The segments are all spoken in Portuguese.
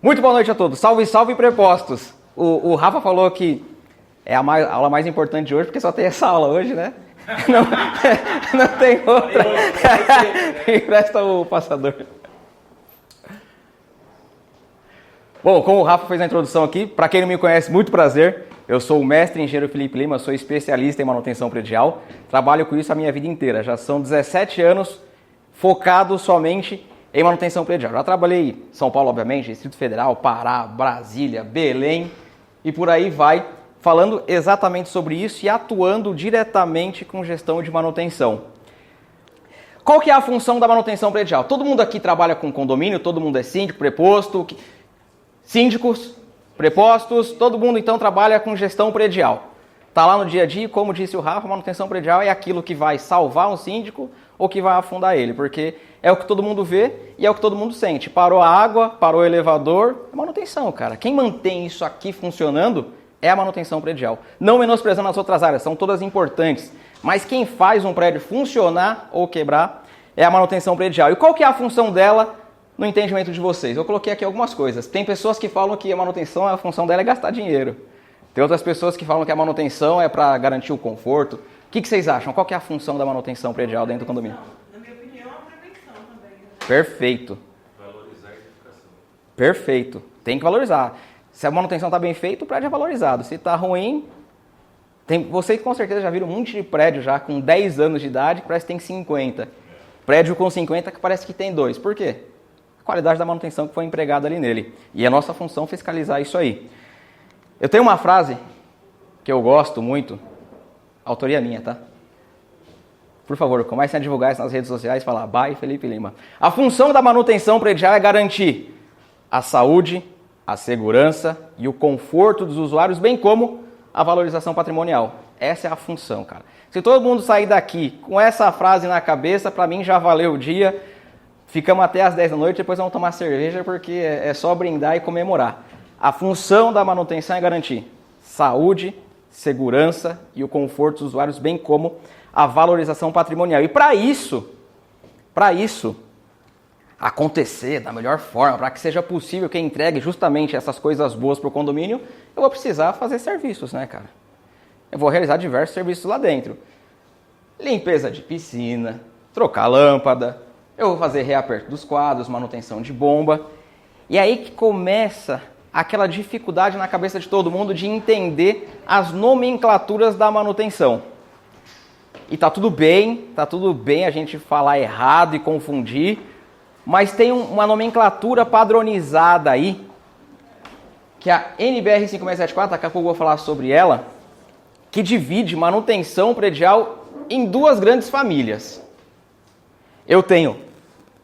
Muito boa noite a todos. Salve, salve prepostos. O Rafa falou que é a aula mais importante de hoje, porque só tem essa aula hoje, né? Não tem outra. Empresta o passador. Bom, como o Rafa fez a introdução aqui, para quem não me conhece, muito prazer. Eu sou o mestre engenheiro Felipe Lima, sou especialista em manutenção predial. Trabalho com isso a minha vida inteira. Já são 17 anos focado somente em manutenção predial. Já trabalhei em São Paulo, obviamente, Distrito Federal, Pará, Brasília, Belém e por aí vai, falando exatamente sobre isso e atuando diretamente com gestão de manutenção. Qual que é a função da manutenção predial? Todo mundo aqui trabalha com condomínio, todo mundo é síndico, preposto, síndicos, prepostos, todo mundo então trabalha com gestão predial. Está lá no dia a dia, como disse o Rafa, manutenção predial é aquilo que vai salvar um síndico ou que vai afundar ele, porque é o que todo mundo vê e é o que todo mundo sente. Parou a água, parou o elevador, é manutenção, cara. Quem mantém isso aqui funcionando é a manutenção predial. Não menosprezando as outras áreas, são todas importantes, mas quem faz um prédio funcionar ou quebrar é a manutenção predial. E qual que é a função dela no entendimento de vocês? Eu coloquei aqui algumas coisas. Tem pessoas que falam que a manutenção, a função dela é gastar dinheiro. Tem outras pessoas que falam que a manutenção é para garantir o conforto. O que vocês acham? Qual que é a função da manutenção predial dentro do condomínio? Na minha opinião, é a prevenção também. Perfeito. Valorizar a edificação. Perfeito. Tem que valorizar. Se a manutenção está bem feita, o prédio é valorizado. Se está ruim, vocês com certeza já viram um monte de prédio já com 10 anos de idade que parece que tem 50. Prédio com 50 que parece que tem 2. Por quê? A qualidade da manutenção que foi empregada ali nele. E é nossa função fiscalizar isso aí. Eu tenho uma frase que eu gosto muito, autoria minha, tá? Por favor, comecem a divulgar isso nas redes sociais e falar, by Felipe Lima. A função da manutenção predial é garantir a saúde, a segurança e o conforto dos usuários, bem como a valorização patrimonial. Essa é a função, cara. Se todo mundo sair daqui com essa frase na cabeça, para mim já valeu o dia. Ficamos até às 10 da noite, depois vamos tomar cerveja, porque é só brindar e comemorar. A função da manutenção é garantir saúde, segurança e o conforto dos usuários, bem como a valorização patrimonial. E para isso acontecer da melhor forma, para que seja possível que entregue justamente essas coisas boas para o condomínio, eu vou precisar fazer serviços, né, cara? Eu vou realizar diversos serviços lá dentro. Limpeza de piscina, trocar lâmpada, eu vou fazer reaperto dos quadros, manutenção de bomba. E aí que começa aquela dificuldade na cabeça de todo mundo de entender as nomenclaturas da manutenção. E tá tudo bem a gente falar errado e confundir, mas tem uma nomenclatura padronizada aí, que é a NBR 5674, daqui a pouco eu vou falar sobre ela, que divide manutenção predial em duas grandes famílias. Eu tenho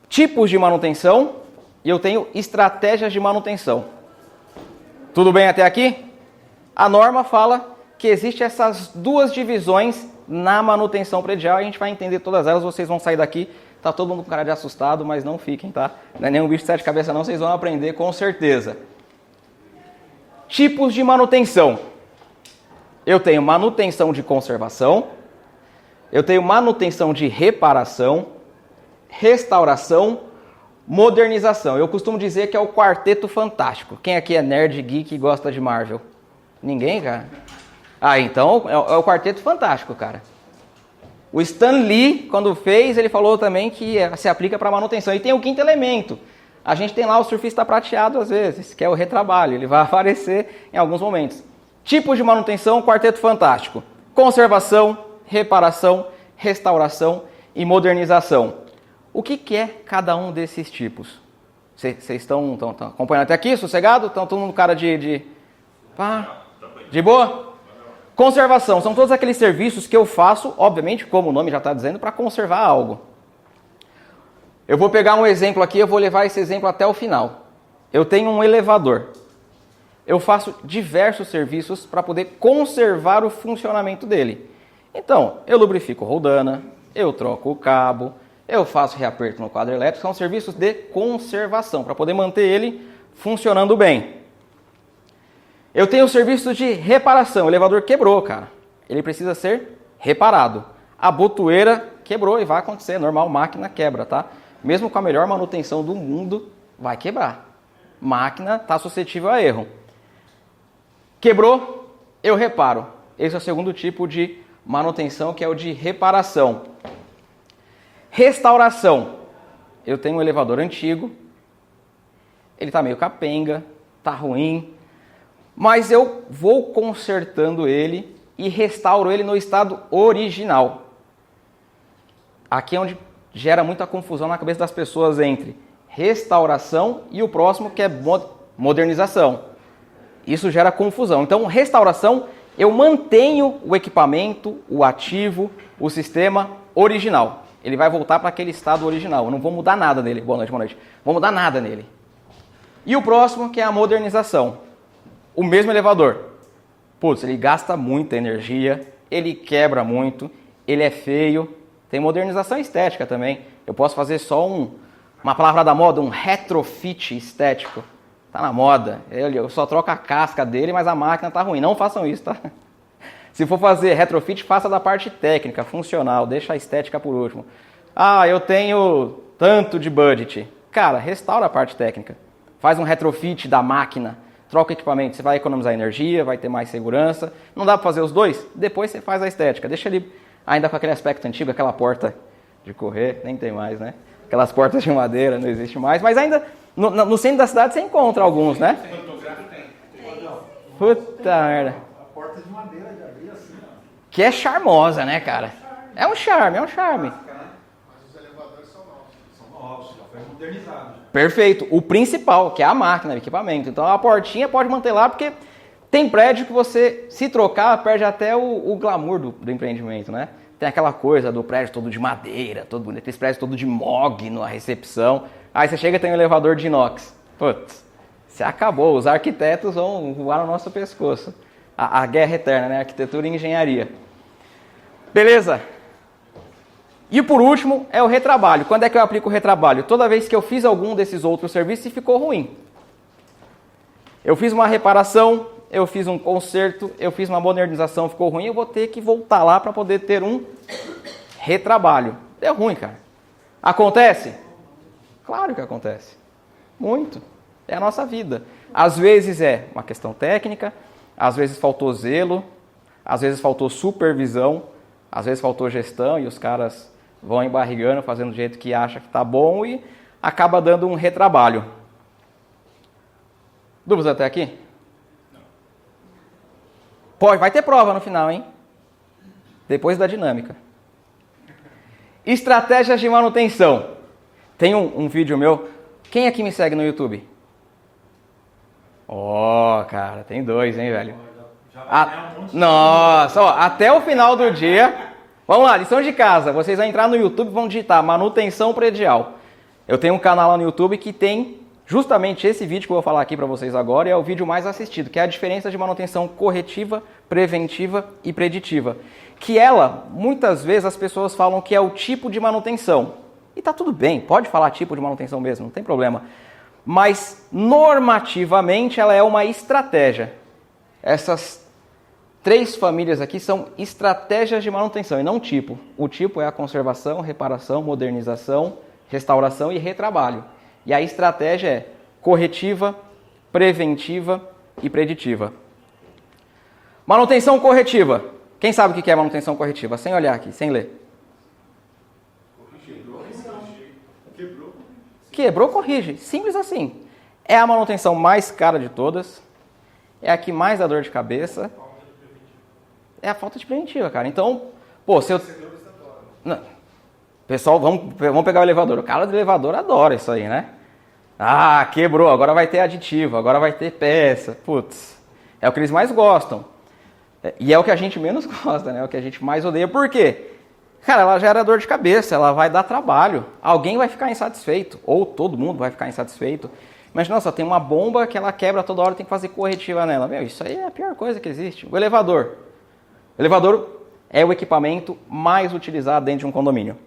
tipos de manutenção e eu tenho estratégias de manutenção. Tudo bem até aqui? A norma fala que existem essas duas divisões na manutenção predial e a gente vai entender todas elas, vocês vão sair daqui, tá todo mundo com cara de assustado, mas não fiquem, tá? Não é nenhum bicho de sete cabeças não, vocês vão aprender com certeza. Tipos de manutenção. Eu tenho manutenção de conservação, eu tenho manutenção de reparação, restauração, modernização. Eu costumo dizer que é o quarteto fantástico. Quem aqui é nerd, geek e gosta de Marvel? Ninguém, cara? Ah, então é o quarteto fantástico, cara. O Stan Lee, quando fez, ele falou também que se aplica para manutenção. E tem o quinto elemento. A gente tem lá o surfista prateado às vezes, que é o retrabalho. Ele vai aparecer em alguns momentos. Tipos de manutenção, quarteto fantástico. Conservação, reparação, restauração e modernização. O que é cada um desses tipos? Vocês estão acompanhando até aqui, sossegado? Estão todo mundo cara de boa? Conservação. São todos aqueles serviços que eu faço, obviamente, como o nome já está dizendo, para conservar algo. Eu vou pegar um exemplo aqui, eu vou levar esse exemplo até o final. Eu tenho um elevador. Eu faço diversos serviços para poder conservar o funcionamento dele. Então, eu lubrifico roldana, eu troco o cabo, eu faço reaperto no quadro elétrico, são serviços de conservação, para poder manter ele funcionando bem. Eu tenho serviços de reparação, o elevador quebrou, cara. Ele precisa ser reparado. A botoeira quebrou e vai acontecer, normal, máquina quebra, tá? Mesmo com a melhor manutenção do mundo, vai quebrar. Máquina está suscetível a erro. Quebrou, eu reparo. Esse é o segundo tipo de manutenção, que é o de reparação. Restauração. Eu tenho um elevador antigo, ele está meio capenga, está ruim, mas eu vou consertando ele e restauro ele no estado original. Aqui é onde gera muita confusão na cabeça das pessoas entre restauração e o próximo, que é modernização. Isso gera confusão. Então, restauração, eu mantenho o equipamento, o ativo, o sistema original. Ele vai voltar para aquele estado original. Eu não vou mudar nada nele. Boa noite, boa noite. Vou mudar nada nele. E o próximo, que é a modernização. O mesmo elevador. Putz, ele gasta muita energia, ele quebra muito, ele é feio. Tem modernização estética também. Eu posso fazer só uma palavra da moda, um retrofit estético. Tá na moda. Eu só troco a casca dele, mas a máquina tá ruim. Não façam isso, tá? Se for fazer retrofit, faça da parte técnica, funcional. Deixa a estética por último. Ah, eu tenho tanto de budget. Cara, restaura a parte técnica. Faz um retrofit da máquina. Troca o equipamento. Você vai economizar energia, vai ter mais segurança. Não dá para fazer os dois? Depois você faz a estética. Deixa ele ainda com aquele aspecto antigo, aquela porta de correr. Nem tem mais, né? Aquelas portas de madeira, não existe mais. Mas ainda no centro da cidade você encontra alguns, né? Puta merda. A porta de madeira de abrir assim, ó. Que é charmosa, né, cara? É um charme, é um charme. Mas os elevadores são novos. São novos, já foi modernizado. Perfeito. O principal, que é a máquina, o equipamento. Então a portinha pode manter lá, porque tem prédio que você, se trocar, perde até o glamour do empreendimento, né? Tem aquela coisa do prédio todo de madeira, todo bonito. Tem esse prédio todo de MOG na recepção. Aí você chega e tem um elevador de inox. Putz, você acabou. Os arquitetos vão voar no nosso pescoço. A guerra eterna, né? Arquitetura e engenharia. Beleza? E por último é o retrabalho. Quando é que eu aplico o retrabalho? Toda vez que eu fiz algum desses outros serviços e ficou ruim. Eu fiz uma reparação, eu fiz um conserto, eu fiz uma modernização, ficou ruim, eu vou ter que voltar lá para poder ter um retrabalho. Deu ruim, cara. Acontece? Claro que acontece. Muito. É a nossa vida. Às vezes é uma questão técnica, às vezes faltou zelo, às vezes faltou supervisão, às vezes faltou gestão e os caras vão embarrigando, fazendo do jeito que acha que tá bom e acaba dando um retrabalho. Dúvidas até aqui? Pode, vai ter prova no final, hein? Depois da dinâmica. Estratégias de manutenção. Tem um vídeo meu. Quem aqui me segue no YouTube? Ó, cara, tem 2, hein, velho? Nossa, ó, até o final do dia. Vamos lá, lição de casa. Vocês vão entrar no YouTube e vão digitar manutenção predial. Eu tenho um canal lá no YouTube que tem justamente esse vídeo que eu vou falar aqui para vocês agora. E é o vídeo mais assistido, que é a diferença de manutenção corretiva, preventiva e preditiva. Que ela, muitas vezes as pessoas falam que é o tipo de manutenção. E tá tudo bem, pode falar tipo de manutenção mesmo, não tem problema. Mas normativamente ela é uma estratégia. Essas 3 famílias aqui são estratégias de manutenção e não tipo. O tipo é a conservação, reparação, modernização, restauração e retrabalho. E a estratégia é corretiva, preventiva e preditiva. Manutenção corretiva. Quem sabe o que é manutenção corretiva? Sem olhar aqui, sem ler. Quebrou, corrige. Simples assim. É a manutenção mais cara de todas. É a que mais dá dor de cabeça. É a falta de preventiva, cara. Então, pô, se eu... Não. Pessoal, vamos pegar o elevador. O cara do elevador adora isso aí, né? Ah, quebrou, agora vai ter aditivo, agora vai ter peça. Putz, é o que eles mais gostam. E é o que a gente menos gosta, né? É o que a gente mais odeia. Por quê? Cara, ela gera dor de cabeça, ela vai dar trabalho. Alguém vai ficar insatisfeito, ou todo mundo vai ficar insatisfeito. Mas, nossa, tem uma bomba que ela quebra toda hora, tem que fazer corretiva nela. Meu, isso aí é a pior coisa que existe. O elevador. O elevador é o equipamento mais utilizado dentro de um condomínio.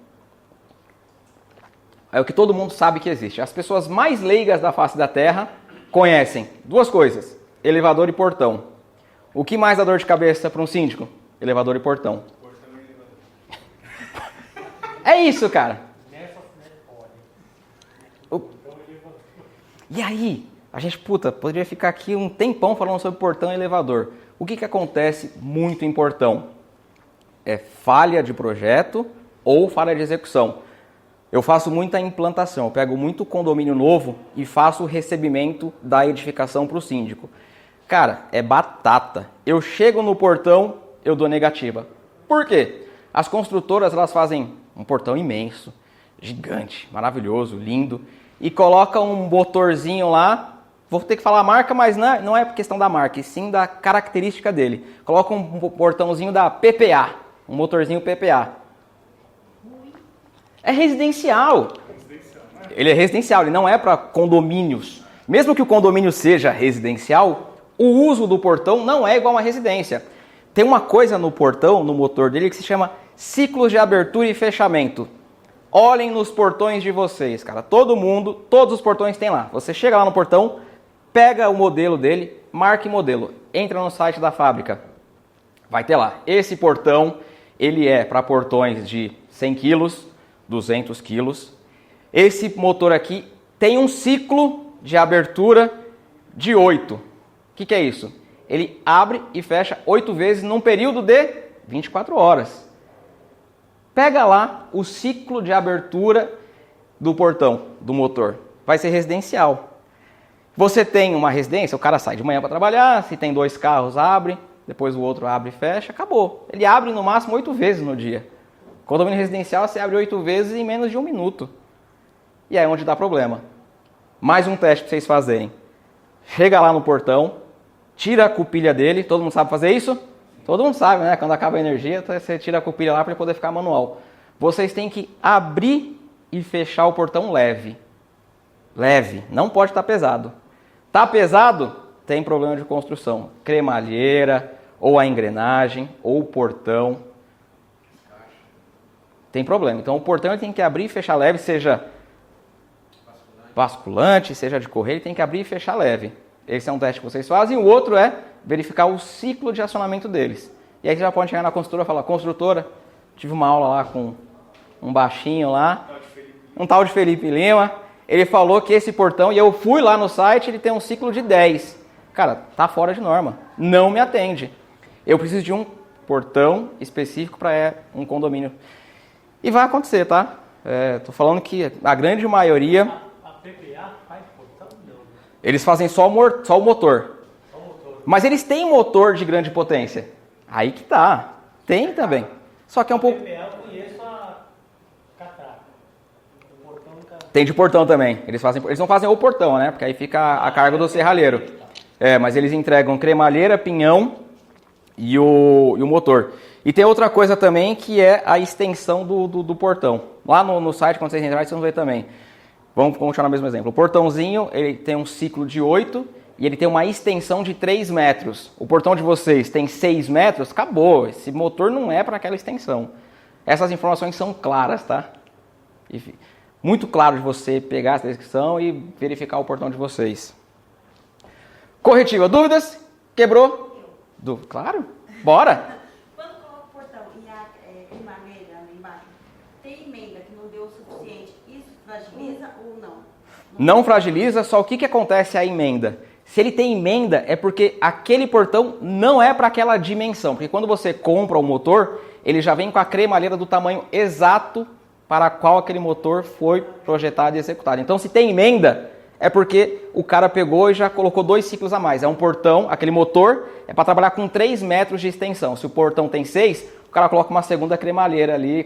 É o que todo mundo sabe que existe. As pessoas mais leigas da face da Terra conhecem 2 coisas: elevador e portão. O que mais dá dor de cabeça para um síndico? Elevador e portão. É isso, cara. E aí, A gente, poderia ficar aqui um tempão falando sobre portão e elevador. O que acontece muito em portão? É falha de projeto ou falha de execução. Eu faço muita implantação, eu pego muito condomínio novo e faço o recebimento da edificação para o síndico. Cara, é batata. Eu chego no portão, eu dou negativa. Por quê? As construtoras, elas fazem um portão imenso, gigante, maravilhoso, lindo, e colocam um motorzinho lá. Vou ter que falar a marca, mas não é questão da marca, e sim da característica dele. Coloca um portãozinho da PPA, um motorzinho PPA. É residencial. Ele é residencial, ele não é para condomínios. Mesmo que o condomínio seja residencial, o uso do portão não é igual a uma residência. Tem uma coisa no portão, no motor dele, que se chama ciclos de abertura e fechamento. Olhem nos portões de vocês, cara. Todos os portões tem lá. Você chega lá no portão, pega o modelo dele, marque modelo, entra no site da fábrica. Vai ter lá. Esse portão, ele é para portões de 100 quilos, 200 quilos. Esse motor aqui tem um ciclo de abertura de 8. O que é isso? Ele abre e fecha 8 vezes num período de 24 horas. Pega lá o ciclo de abertura do portão, do motor. Vai ser residencial. Você tem uma residência, o cara sai de manhã para trabalhar, se tem 2 carros, abre, depois o outro abre e fecha, acabou. Ele abre no máximo 8 vezes no dia. Condomínio residencial, você abre 8 vezes em menos de 1 minuto. E aí é onde dá problema. Mais um teste para vocês fazerem. Chega lá no portão, tira a cupilha dele. Todo mundo sabe fazer isso? Todo mundo sabe, né? Quando acaba a energia, você tira a cupilha lá para ele poder ficar manual. Vocês têm que abrir e fechar o portão leve. Leve, não pode estar pesado. Tá pesado? Tem problema de construção. Cremalheira, ou a engrenagem, ou o portão. Tem problema. Então o portão ele tem que abrir e fechar leve, seja basculante, seja de correr, ele tem que abrir e fechar leve. Esse é um teste que vocês fazem. O outro é verificar o ciclo de acionamento deles. E aí você já pode chegar na construtora e falar, construtora, tive uma aula lá com um baixinho lá, um tal de Felipe Lima, ele falou que esse portão, e eu fui lá no site, ele tem um ciclo de 10. Cara, tá fora de norma, não me atende. Eu preciso de um portão específico para um condomínio. E vai acontecer, tá? Tô falando que a grande maioria... A PPA faz portão? Não. Eles fazem só o motor. Só o motor. Mas eles têm motor de grande potência. Aí que tá. Tem também. Só que é um pouco... A PPA eu conheço a catraca. O portão nunca... Tem de portão também. Eles não fazem o portão, né? Porque aí fica a cargo do serralheiro. Mas eles entregam cremalheira, pinhão e o motor. E tem outra coisa também que é a extensão do portão. Lá no site, quando vocês entrarem, vocês vão ver também. Vamos continuar no mesmo exemplo. O portãozinho, ele tem um ciclo de 8 e ele tem uma extensão de 3 metros. O portão de vocês tem 6 metros, acabou. Esse motor não é para aquela extensão. Essas informações são claras, tá? Enfim, muito claro de você pegar essa descrição e verificar o portão de vocês. Corretiva, dúvidas? Quebrou? Claro, bora! Quando coloca o portão e a cremalheira ali embaixo, tem emenda que não deu o suficiente, isso fragiliza ou não? Não fragiliza, só o que acontece a emenda? Se ele tem emenda, é porque aquele portão não é para aquela dimensão. Porque quando você compra o motor, ele já vem com a cremalheira do tamanho exato para qual aquele motor foi projetado e executado. Então, se tem emenda, é porque o cara pegou e já colocou 2 ciclos a mais. É um portão, aquele motor é para trabalhar com 3 metros de extensão. Se o portão tem 6, o cara coloca uma segunda cremalheira ali,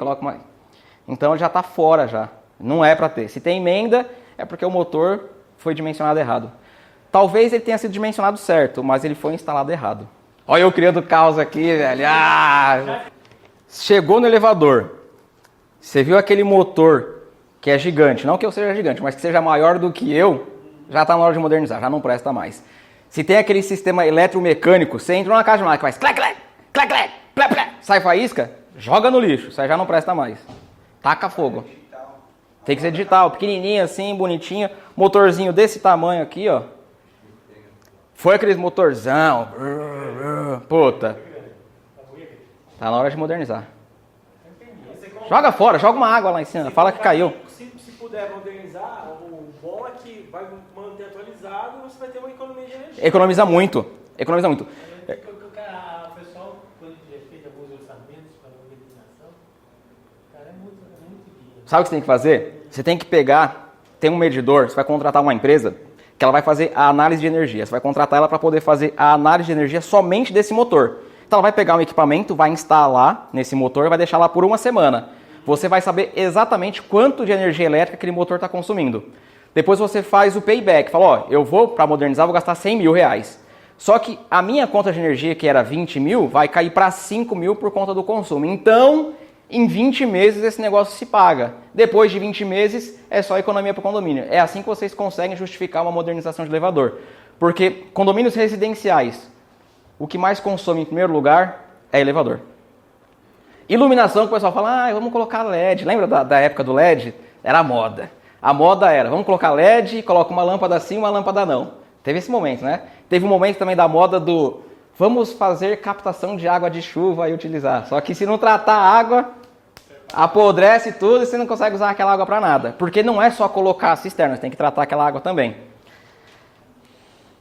então já está fora já. Não é para ter. Se tem emenda, é porque o motor foi dimensionado errado. Talvez ele tenha sido dimensionado certo, mas ele foi instalado errado. Olha eu criando caos aqui, velho. Chegou no elevador. Você viu aquele motor que é gigante. Não que eu seja gigante, mas que seja maior do que eu, já está na hora de modernizar, já não presta mais. Se tem aquele sistema eletromecânico, você entra numa caixa de lá que faz clac, clac, clac, clac, clac, clac, sai faísca, joga no lixo. Isso aí já não presta mais. Taca fogo. Tem que ser digital, pequenininho assim, bonitinho. Motorzinho desse tamanho aqui, ó. Foi aqueles motorzão. Puta. Tá na hora de modernizar. Joga fora, joga uma água lá em cima. Fala que caiu. Se puder modernizar, o bom é que vai manter atualizado e você vai ter uma economia de energia. Economiza muito. Economiza muito. O pessoal, quando já fez alguns orçamentos para a modernização, cara, é muito dinheiro. Sabe o que você tem que fazer? Você tem que pegar, tem um medidor, você vai contratar uma empresa que ela vai fazer a análise de energia. Você vai contratar ela para poder fazer a análise de energia somente desse motor. Então ela vai pegar um equipamento, vai instalar nesse motor e vai deixar lá por uma semana. Você vai saber exatamente quanto de energia elétrica aquele motor está consumindo. Depois você faz o payback, fala, ó, eu vou, para modernizar, vou gastar 100 mil reais. Só que a minha conta de energia, que era 20 mil, vai cair para 5 mil por conta do consumo. Então, em 20 meses esse negócio se paga. Depois de 20 meses, é só economia para o condomínio. É assim que vocês conseguem justificar uma modernização de elevador. Porque condomínios residenciais, o que mais consome em primeiro lugar é elevador. Iluminação, que o pessoal fala, vamos colocar LED. Lembra da época do LED? Era a moda. A moda era, vamos colocar LED, coloca uma lâmpada sim, uma lâmpada não. Teve esse momento, né? Teve um momento também da moda do, vamos fazer captação de água de chuva e utilizar. Só que se não tratar a água, apodrece tudo e você não consegue usar aquela água para nada. Porque não é só colocar a cisterna, você tem que tratar aquela água também.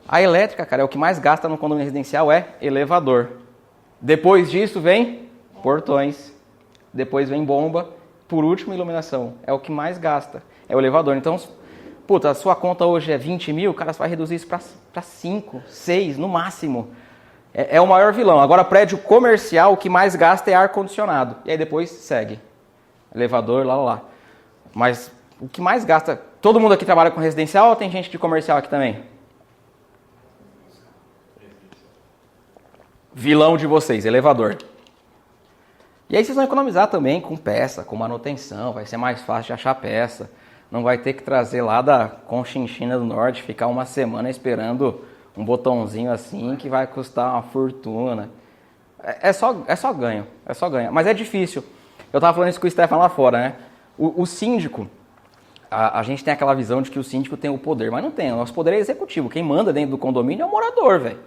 A elétrica, cara, é o que mais gasta no condomínio residencial, é elevador. Depois disso vem portões, depois vem bomba, por último iluminação. É o que mais gasta, é o elevador. Então, puta, a sua conta hoje é 20 mil, o cara vai reduzir isso para 5, 6 no máximo. É o maior vilão. Agora, prédio comercial, o que mais gasta é ar-condicionado. E aí depois segue. Elevador, lá. Mas o que mais gasta... Todo mundo aqui trabalha com residencial ou tem gente de comercial aqui também? Vilão de vocês, elevador. E aí vocês vão economizar também com peça, com manutenção, vai ser mais fácil de achar peça. Não vai ter que trazer lá da Conchinchina do Norte, ficar uma semana esperando um botãozinho assim que vai custar uma fortuna. É só ganho. Mas é difícil. Eu estava falando isso com o Stefan lá fora, né? O síndico, a gente tem aquela visão de que o síndico tem o poder, mas não tem. O nosso poder é executivo. Quem manda dentro do condomínio é o morador, velho.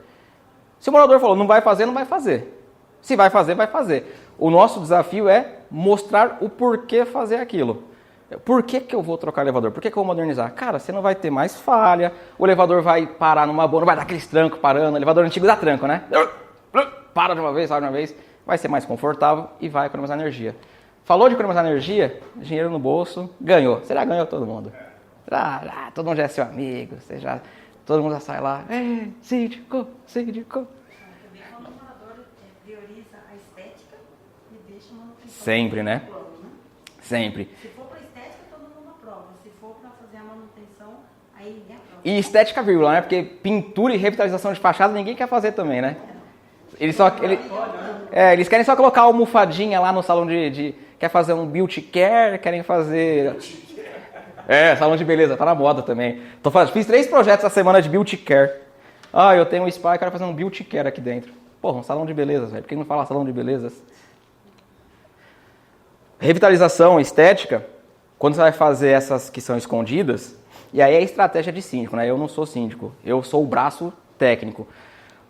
Se o morador falou não vai fazer, não vai fazer. Se vai fazer, vai fazer. O nosso desafio é mostrar o porquê fazer aquilo. Por que eu vou trocar elevador? Por que eu vou modernizar? Cara, você não vai ter mais falha, o elevador vai parar numa boa, não vai dar aqueles trancos parando, o elevador antigo dá tranco, né? Para de uma vez, vai ser mais confortável e vai economizar energia. Falou de economizar energia, dinheiro no bolso, ganhou. Você já ganhou todo mundo. Todo mundo já é seu amigo, todo mundo já sai lá, síndico. Sempre, né? Sempre. Se for para estética, todo mundo aprova. Se for para fazer a manutenção, aí ninguém aprova. E estética, vírgula, né? Porque pintura e revitalização de fachada ninguém quer fazer também, né? Eles querem só colocar a almofadinha lá no salão quer fazer um beauty care, querem fazer... salão de beleza, tá na moda também. Fiz 3 projetos essa semana de beauty care. Eu tenho um spa e quero fazer um beauty care aqui dentro. Porra, um salão de belezas, velho. Por que não fala salão de belezas? Revitalização estética, quando você vai fazer essas que são escondidas, e aí é estratégia de síndico, né? Eu não sou síndico, eu sou o braço técnico.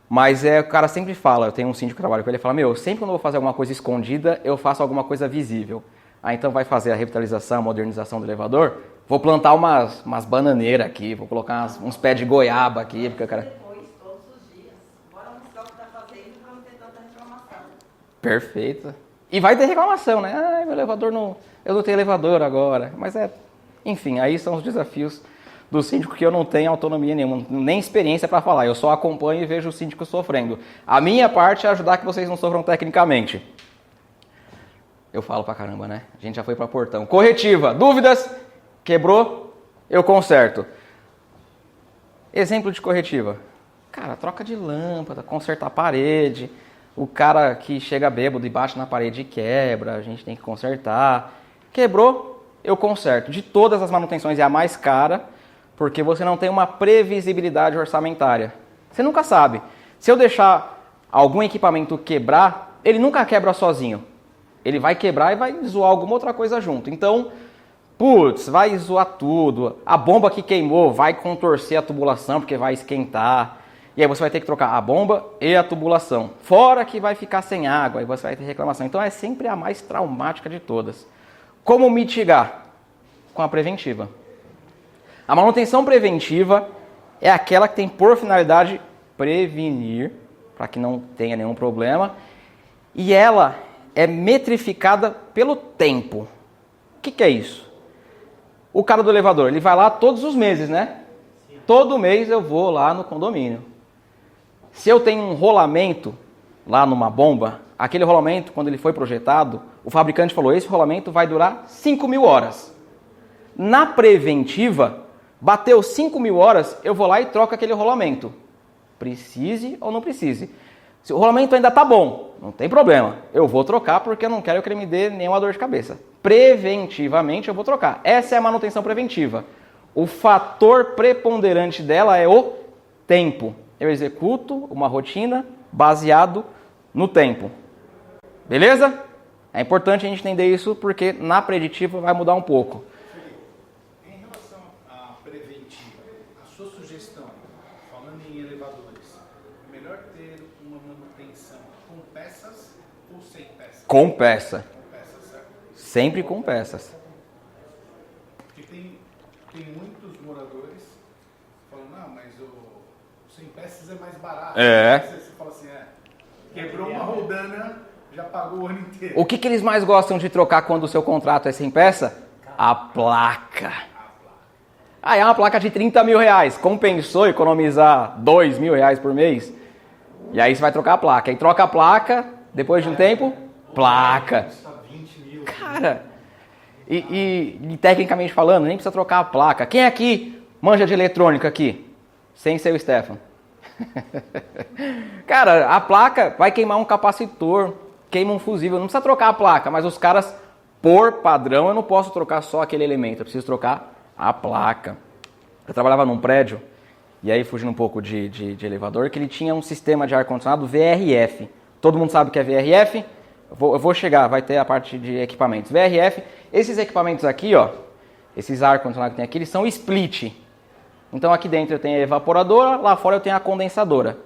Mas o cara sempre fala, eu tenho um síndico que trabalha com ele, ele fala, sempre quando eu vou fazer alguma coisa escondida, eu faço alguma coisa visível. Então vai fazer a revitalização, a modernização do elevador, vou plantar umas bananeiras aqui, vou colocar uns pés de goiaba aqui, porque o cara... Depois, todos os dias. Bora mostrar o que está fazendo para não ter tanta reclamação. Perfeito. E vai ter reclamação, né? Meu elevador eu não tenho elevador agora. Mas enfim, aí são os desafios do síndico que eu não tenho autonomia nenhuma, nem experiência para falar. Eu só acompanho e vejo o síndico sofrendo. A minha parte é ajudar que vocês não sofram tecnicamente. Eu falo pra caramba, né? A gente já foi pra portão. Corretiva, dúvidas? Quebrou? Eu conserto. Exemplo de corretiva. Cara, troca de lâmpada, consertar a parede... O cara que chega bêbado e bate na parede e quebra, a gente tem que consertar. Quebrou, eu conserto. De todas as manutenções é a mais cara, porque você não tem uma previsibilidade orçamentária. Você nunca sabe. Se eu deixar algum equipamento quebrar, ele nunca quebra sozinho. Ele vai quebrar e vai zoar alguma outra coisa junto. Então, vai zoar tudo. A bomba que queimou vai contorcer a tubulação, porque vai esquentar. E aí você vai ter que trocar a bomba e a tubulação. Fora que vai ficar sem água, aí você vai ter reclamação. Então é sempre a mais traumática de todas. Como mitigar? com a preventiva. A manutenção preventiva é aquela que tem por finalidade prevenir, para que não tenha nenhum problema, e ela é metrificada pelo tempo. O que é isso? O cara do elevador, ele vai lá todos os meses, né? Todo mês eu vou lá no condomínio. Se eu tenho um rolamento lá numa bomba, aquele rolamento, quando ele foi projetado, o fabricante falou, esse rolamento vai durar 5.000 horas. Na preventiva, bateu 5.000 horas, eu vou lá e troco aquele rolamento. Precise ou não precise. Se o rolamento ainda está bom, não tem problema. Eu vou trocar porque eu não quero que ele me dê nenhuma dor de cabeça. Preventivamente eu vou trocar. Essa é a manutenção preventiva. O fator preponderante dela é o tempo. Eu executo uma rotina baseado no tempo. Beleza? É importante a gente entender isso porque na preditiva vai mudar um pouco. Em relação à preventiva, a sua sugestão, falando em elevadores, é melhor ter uma manutenção com peças ou sem peças? Com peça. Com peças, certo? Sempre com peças. Porque tem muitos moradores falando, não, mas o sem peças é mais barato. É. Você fala assim, quebrou uma rodana, já pagou o ano inteiro. O que eles mais gostam de trocar quando o seu contrato é sem peça? A placa. Ah, é uma placa de 30 mil reais. Compensou economizar 2 mil reais por mês? E aí você vai trocar a placa. Aí troca a placa, depois de um tempo, placa. Cara, e tecnicamente falando, nem precisa trocar a placa. Quem aqui manja de eletrônica aqui? Sem ser o Stefan. Cara, a placa vai queimar um capacitor, queima um fusível. Não precisa trocar a placa, mas os caras, por padrão, eu não posso trocar só aquele elemento. Eu preciso trocar a placa. Eu trabalhava num prédio, e aí fugindo um pouco de elevador, que ele tinha um sistema de ar-condicionado VRF. Todo mundo sabe o que é VRF? Eu vou chegar, vai ter a parte de equipamentos. VRF, esses equipamentos aqui, ó, esses ar-condicionados que tem aqui, eles são split. Então aqui dentro eu tenho a evaporadora, lá fora eu tenho a condensadora.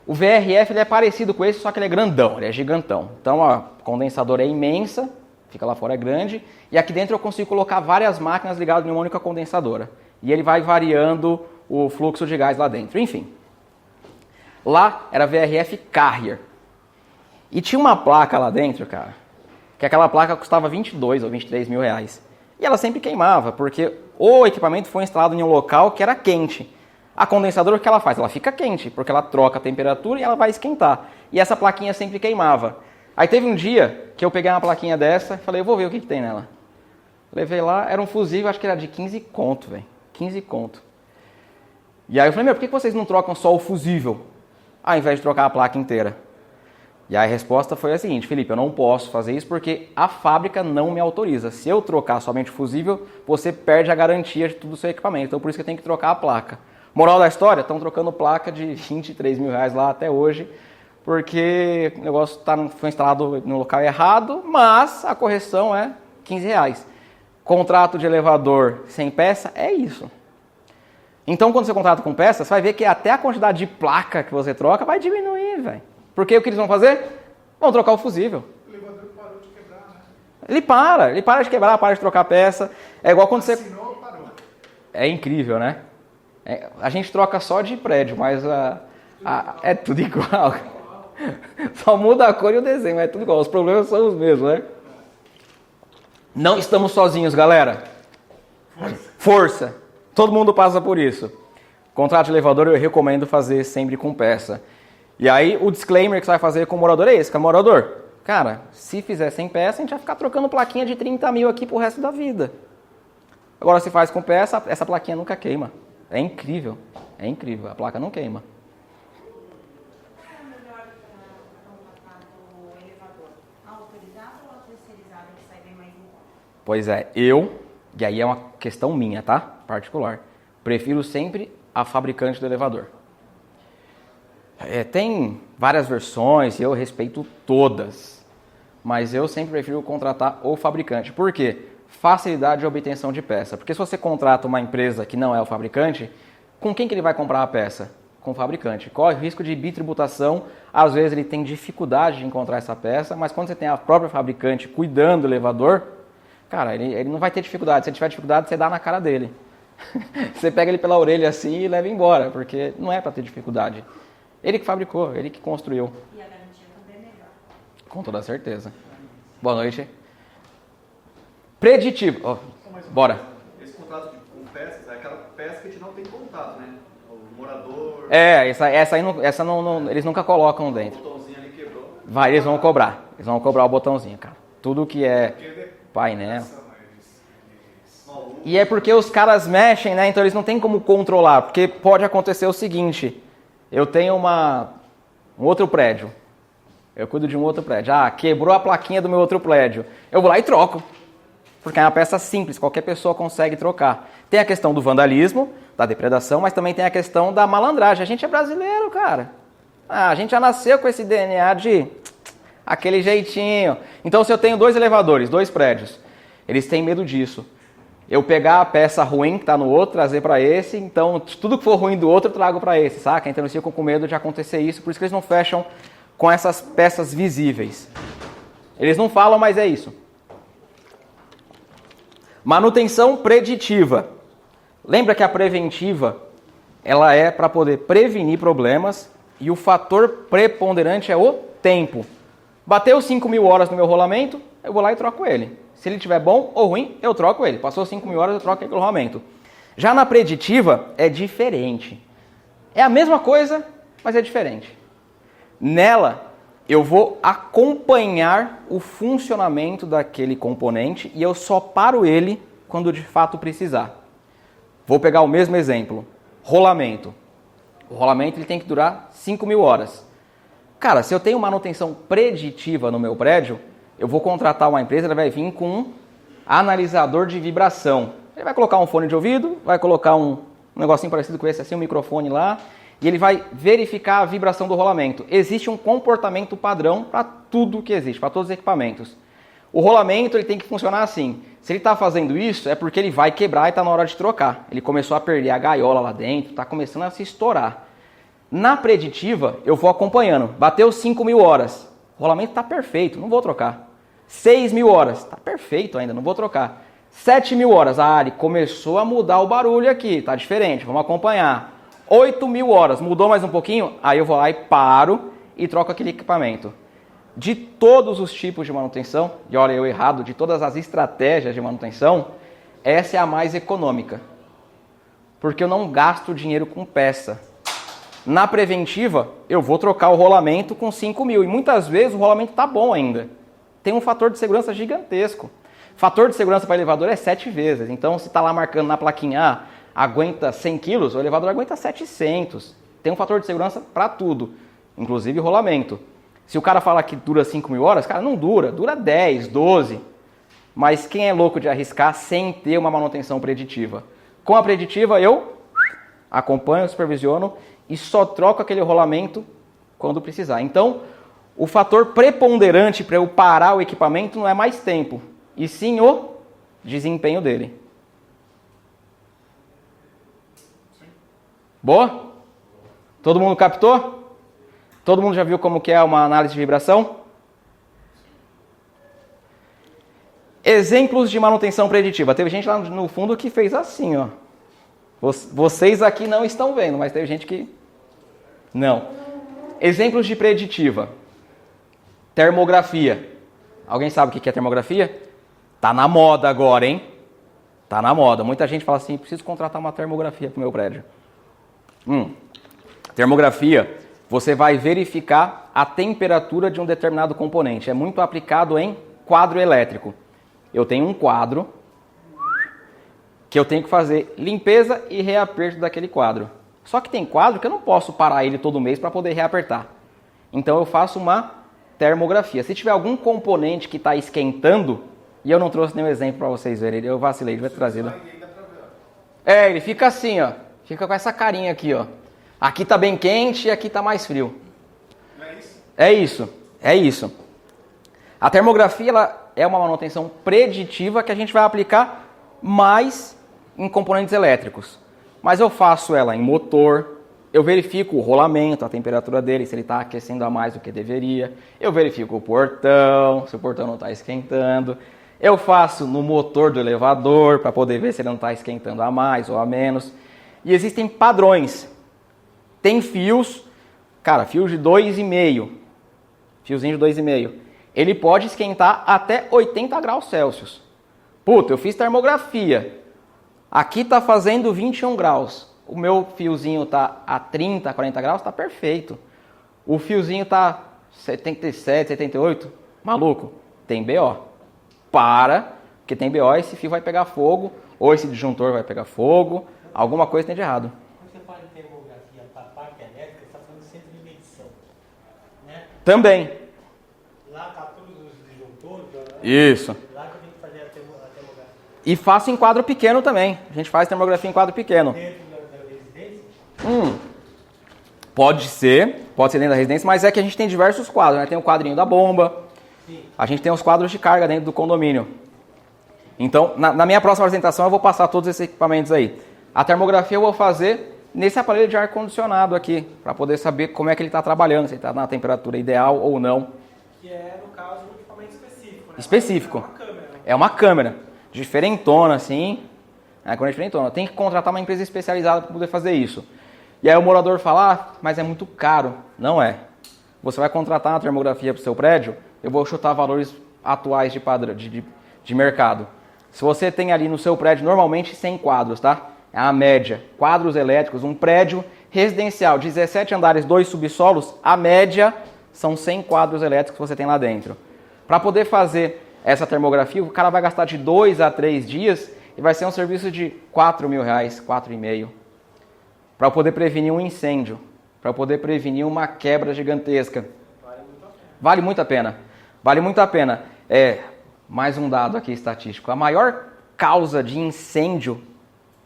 O VRF ele é parecido com esse, só que ele é grandão, ele é gigantão. Então a condensadora é imensa, fica lá fora é grande, e aqui dentro eu consigo colocar várias máquinas ligadas em uma única condensadora. E ele vai variando o fluxo de gás lá dentro. Enfim, lá era VRF Carrier. E tinha uma placa lá dentro, cara, que aquela placa custava 22 ou 23 mil reais. E ela sempre queimava, porque o equipamento foi instalado em um local que era quente. A condensadora, o que ela faz? Ela fica quente, porque ela troca a temperatura e ela vai esquentar. E essa plaquinha sempre queimava. Aí teve um dia que eu peguei uma plaquinha dessa e falei, eu vou ver o que tem nela. Levei lá, era um fusível, acho que era de 15 conto, velho. 15 conto. E aí eu falei, por que vocês não trocam só o fusível, ao invés de trocar a placa inteira? E aí a resposta foi a seguinte, Felipe, eu não posso fazer isso porque a fábrica não me autoriza. Se eu trocar somente o fusível, você perde a garantia de todo o seu equipamento. Então por isso que eu tenho que trocar a placa. Moral da história, estão trocando placa de 23 mil reais lá até hoje, porque o negócio foi instalado no local errado, mas a correção é 15 reais. Contrato de elevador sem peça é isso. Então quando você contrata com peça, você vai ver que até a quantidade de placa que você troca vai diminuir, velho. Porque o que eles vão fazer? Vão trocar o fusível. O elevador parou de quebrar, né? Ele para de quebrar, para de trocar peça. É igual quando você... Assinou, parou. É incrível, né? A gente troca só de prédio, mas é tudo igual. Só muda a cor e o desenho, mas é tudo igual. Os problemas são os mesmos, né? Não estamos sozinhos, galera. Força. Todo mundo passa por isso. Contrato de elevador eu recomendo fazer sempre com peça. E aí o disclaimer que você vai fazer com o morador é esse, que é o morador. Cara, se fizer sem peça, a gente vai ficar trocando plaquinha de 30 mil aqui pro resto da vida. Agora se faz com peça, essa plaquinha nunca queima. É incrível, a placa não queima. Qual é a melhor contratar do elevador? A autorizada ou a terceirizada que sai bem mais em conta? Pois é, e aí é uma questão minha, tá? Particular. Prefiro sempre a fabricante do elevador. Tem várias versões e eu respeito todas, mas eu sempre prefiro contratar o fabricante. Por quê? Facilidade de obtenção de peça. Porque se você contrata uma empresa que não é o fabricante, com quem que ele vai comprar a peça? Com o fabricante. Corre o risco de bitributação, às vezes ele tem dificuldade de encontrar essa peça, mas quando você tem a própria fabricante cuidando do elevador, cara, ele não vai ter dificuldade. Se ele tiver dificuldade, você dá na cara dele. Você pega ele pela orelha assim e leva embora, porque não é para ter dificuldade. Ele que fabricou, ele que construiu. E a garantia também é melhor. Com toda certeza. Boa noite. Preditivo. Ó, bora. Esse contrato com peças é aquela peça que a gente não tem contato, né? O morador, Essa aí eles nunca colocam o dentro. botãozinho ali quebrou. Vai, eles vão cobrar. Eles vão cobrar o botãozinho, cara. Tudo que é painel. E é porque os caras mexem, né? Então eles não têm como controlar. Porque pode acontecer o seguinte. Eu tenho um outro prédio. Eu cuido de um outro prédio. Ah, quebrou a plaquinha do meu outro prédio. Eu vou lá e troco. Porque é uma peça simples, qualquer pessoa consegue trocar. Tem a questão do vandalismo, da depredação, mas também tem a questão da malandragem. A gente é brasileiro, cara. A gente já nasceu com esse DNA de aquele jeitinho. Então, se eu tenho 2 elevadores, 2 prédios, eles têm medo disso. Eu pegar a peça ruim que está no outro, trazer para esse, então tudo que for ruim do outro eu trago para esse, saca? Então eles ficam com medo de acontecer isso, por isso que eles não fecham com essas peças visíveis. Eles não falam, mas é isso. Manutenção preditiva. Lembra que a preventiva, ela é para poder prevenir problemas e o fator preponderante é o tempo. Bateu 5.000 horas no meu rolamento, eu vou lá e troco ele. Se ele estiver bom ou ruim, eu troco ele. Passou 5.000 horas, eu troco aquele rolamento. Já na preditiva, é diferente. É a mesma coisa, mas é diferente. Nela, eu vou acompanhar o funcionamento daquele componente e eu só paro ele quando de fato precisar. Vou pegar o mesmo exemplo. Rolamento. O rolamento ele tem que durar 5.000 horas. Cara, se eu tenho manutenção preditiva no meu prédio, eu vou contratar uma empresa, ela vai vir com um analisador de vibração. Ele vai colocar um fone de ouvido, vai colocar um negocinho parecido com esse, assim, um microfone lá, e ele vai verificar a vibração do rolamento. Existe um comportamento padrão para tudo que existe, para todos os equipamentos. O rolamento ele tem que funcionar assim. Se ele está fazendo isso, é porque ele vai quebrar e está na hora de trocar. Ele começou a perder a gaiola lá dentro, está começando a se estourar. Na preditiva, eu vou acompanhando. Bateu 5.000 horas. O rolamento está perfeito, não vou trocar. 6.000 horas, está perfeito ainda, não vou trocar. 7.000 horas, ele começou a mudar o barulho aqui, está diferente, vamos acompanhar. 8.000 horas, mudou mais um pouquinho? Aí eu vou lá e paro e troco aquele equipamento. De todos os tipos de manutenção, e olha eu errado, de todas as estratégias de manutenção, essa é a mais econômica. Porque eu não gasto dinheiro com peça. Na preventiva, eu vou trocar o rolamento com 5.000 e muitas vezes o rolamento está bom ainda. Tem um fator de segurança gigantesco. Fator de segurança para elevador é 7 vezes. Então, se está lá marcando na plaquinha, aguenta 100 quilos, o elevador aguenta 700. Tem um fator de segurança para tudo, inclusive rolamento. Se o cara fala que dura 5.000 horas, cara, não dura, dura 10, 12. Mas quem é louco de arriscar sem ter uma manutenção preditiva? Com a preditiva, eu acompanho, supervisiono e só troco aquele rolamento quando precisar. Então, o fator preponderante para eu parar o equipamento não é mais tempo, e sim o desempenho dele. Sim. Boa? Todo mundo captou? Todo mundo já viu como que é uma análise de vibração? Exemplos de manutenção preditiva. Teve gente lá no fundo que fez assim, ó. Vocês aqui não estão vendo, mas teve gente que... Não. Exemplos de preditiva. Termografia. Alguém sabe o que é termografia? Tá na moda agora, hein? Tá na moda. Muita gente fala assim, preciso contratar uma termografia pro meu prédio. Termografia, você vai verificar a temperatura de um determinado componente. É muito aplicado em quadro elétrico. Eu tenho um quadro que eu tenho que fazer limpeza e reaperto daquele quadro. Só que tem quadro que eu não posso parar ele todo mês para poder reapertar. Então eu faço uma termografia. Se tiver algum componente que está esquentando, e eu não trouxe nenhum exemplo para vocês verem, eu vacilei, devia ter trazido. Ele fica assim, ó. Fica com essa carinha aqui, ó. Aqui está bem quente e aqui está mais frio. Não é isso? É isso. A termografia ela é uma manutenção preditiva que a gente vai aplicar mais em componentes elétricos. Mas eu faço ela em motor, eu verifico o rolamento, a temperatura dele, se ele está aquecendo a mais do que deveria. Eu verifico o portão, se o portão não está esquentando. Eu faço no motor do elevador para poder ver se ele não está esquentando a mais ou a menos. E existem padrões. Tem fios, cara, fios de 2,5. Fiozinho de 2,5. Ele pode esquentar até 80 graus Celsius. Puta, eu fiz termografia. Aqui está fazendo 21 graus. O meu fiozinho está a 30, 40 graus, está perfeito. O fiozinho está 77, 78. Maluco, tem BO. Porque tem BO, esse fio vai pegar fogo, ou esse disjuntor vai pegar fogo, alguma coisa tem de errado. Quando você fala em termografia para a parte elétrica, você está falando de centro de medição, né? Também. Lá está todos os disjuntores, né? Isso. Lá que eu tenho que fazer a termografia. E faço em quadro pequeno também. A gente faz termografia em quadro pequeno. Dentro da residência? Pode ser dentro da residência, mas é que a gente tem diversos quadros, né? Tem o quadrinho da bomba, Sim. a gente tem os quadros de carga dentro do condomínio. Então, na minha próxima apresentação eu vou passar todos esses equipamentos aí. A termografia eu vou fazer nesse aparelho de ar-condicionado aqui, para poder saber como é que ele está trabalhando, se ele está na temperatura ideal ou não. Que é, no caso, um equipamento específico, né? Específico. É uma câmera. É uma câmera, diferentona assim, câmera diferentona. Tem que contratar uma empresa especializada para poder fazer isso. E aí o morador fala, mas é muito caro. Não é. Você vai contratar uma termografia para o seu prédio, eu vou chutar valores atuais de padrão, de mercado. Se você tem ali no seu prédio, normalmente 100 quadros, tá? É a média. Quadros elétricos, um prédio residencial, 17 andares, 2 subsolos, a média são 100 quadros elétricos que você tem lá dentro. Para poder fazer essa termografia, o cara vai gastar de 2 a 3 dias e vai ser um serviço de R$4.000, R$4.500. Para poder prevenir um incêndio, para poder prevenir uma quebra gigantesca. Vale muito a pena. Vale muito a pena. Mais um dado aqui estatístico. A maior causa de incêndio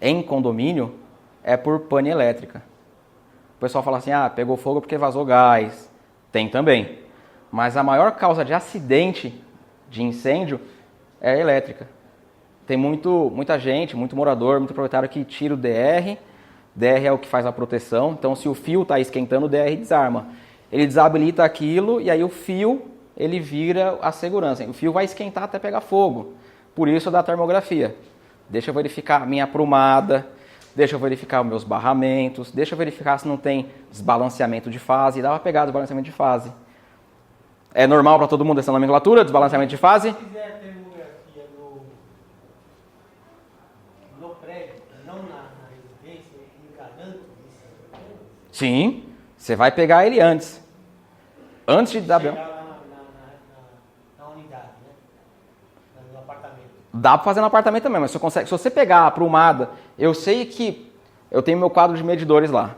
em condomínio é por pane elétrica. O pessoal fala assim, pegou fogo porque vazou gás. Tem também. Mas a maior causa de acidente de incêndio é elétrica. Tem muita gente, muito morador, muito proprietário que tira o DR. DR é o que faz a proteção. Então, se o fio está esquentando, o DR desarma. Ele desabilita aquilo e aí o fio ele vira a segurança. O fio vai esquentar até pegar fogo. Por isso da termografia. Deixa eu verificar a minha aprumada, deixa eu verificar os meus barramentos, deixa eu verificar se não tem desbalanceamento de fase. Dá para pegar desbalanceamento de fase. É normal para todo mundo essa nomenclatura, desbalanceamento de fase? Se fizer a termografia no prédio, não na residência, enganando esses problemas, Sim, você vai pegar ele antes. Antes de dar chegar lá na unidade, né? No apartamento. Dá para fazer no apartamento também, mas se você pegar a aprumada, eu sei que eu tenho meu quadro de medidores lá.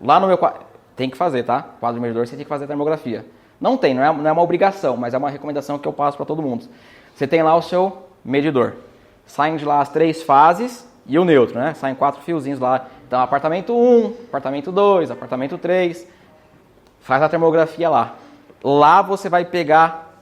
Lá no meu quadro, tem que fazer, tá? Quadro de medidor, você tem que fazer a termografia. Não é uma obrigação, mas é uma recomendação que eu passo para todo mundo. Você tem lá o seu medidor. Saem de lá as 3 fases e o neutro, né? Saem 4 fiozinhos lá. Então, apartamento 1, apartamento 2, apartamento 3. Faz a termografia lá. Lá você vai pegar